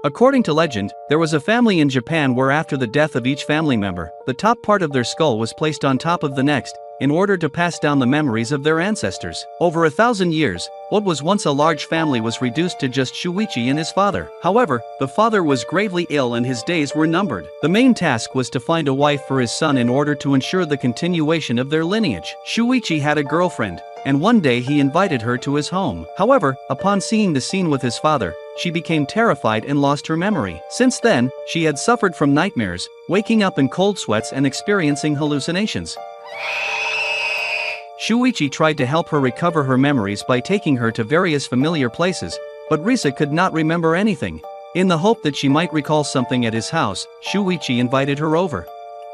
According to legend, there was a family in Japan where after the death of each family member, the top part of their skull was placed on top of the next, in order to pass down the memories of their ancestors. Over 1,000 years, what was once a large family was reduced to just Shuichi and his father. However, the father was gravely ill and his days were numbered. The main task was to find a wife for his son in order to ensure the continuation of their lineage. Shuichi had a girlfriend, and one day he invited her to his home. However, upon seeing the scene with his father, she became terrified and lost her memory. Since then, she had suffered from nightmares, waking up in cold sweats and experiencing hallucinations. Shuichi tried to help her recover her memories by taking her to various familiar places, but Risa could not remember anything. In the hope that she might recall something at his house, Shuichi invited her over.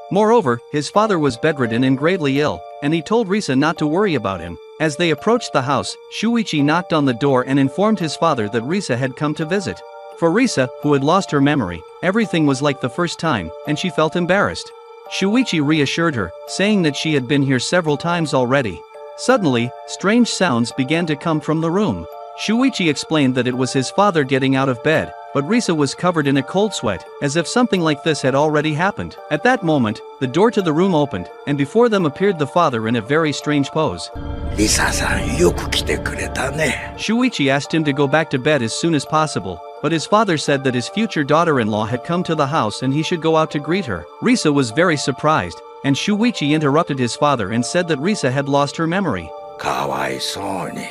Moreover, his father was bedridden and gravely ill, and he told Risa not to worry about him. As they approached the house, Shuichi knocked on the door and informed his father that Risa had come to visit. For Risa, who had lost her memory, everything was like the first time, and she felt embarrassed. Shuichi reassured her, saying that she had been here several times already. Suddenly, strange sounds began to come from the room. Shuichi explained that it was his father getting out of bed, but Risa was covered in a cold sweat, as if something like this had already happened. At that moment, the door to the room opened, and before them appeared the father in a very strange pose. Risa-san, yoku kite kureta ne. Shuichi asked him to go back to bed as soon as possible, but his father said that his future daughter-in-law had come to the house and he should go out to greet her. Risa was very surprised, and Shuichi interrupted his father and said that Risa had lost her memory. Kawaisou ni.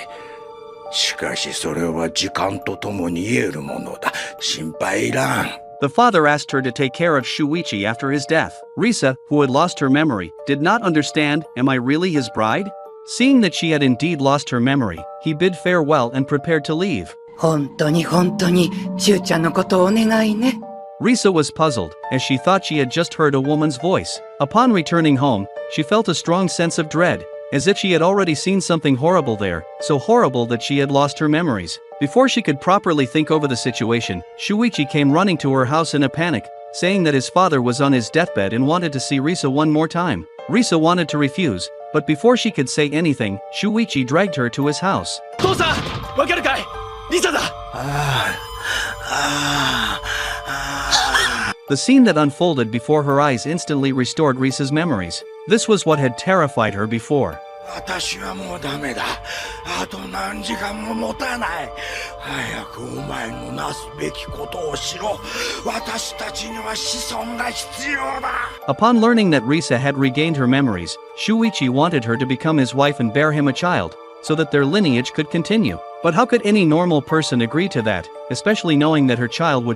Shikashi, sore wa jikan to tomo ni ieru mono da. Shinpai iran. The father asked her to take care of Shuichi after his death. Risa, who had lost her memory, did not understand, am I really his bride? Seeing that she had indeed lost her memory, he bid farewell and prepared to leave. Hontoni, Shu-chan no koto o negai ne. Risa was puzzled, as she thought she had just heard a woman's voice. Upon returning home, she felt a strong sense of dread, as if she had already seen something horrible there, so horrible that she had lost her memories. Before she could properly think over the situation, Shuichi came running to her house in a panic, saying that his father was on his deathbed and wanted to see Risa one more time. Risa wanted to refuse, but before she could say anything, Shuichi dragged her to his house. Tosa! Wakaru kai? Risa da! The scene that unfolded before her eyes instantly restored Risa's memories. This was what had terrified her before. Watashi wa mou dame da. Ato nan jikan mo motanai. Hayaku omae no nasu beki koto o shiro. Watashi tachi ni wa shison ga hitsuyou da. Upon learning that Risa had regained her memories, Shuichi wanted her to become his wife and bear him a child, so that their lineage could continue. But how could any normal person agree to that, especially knowing that her child would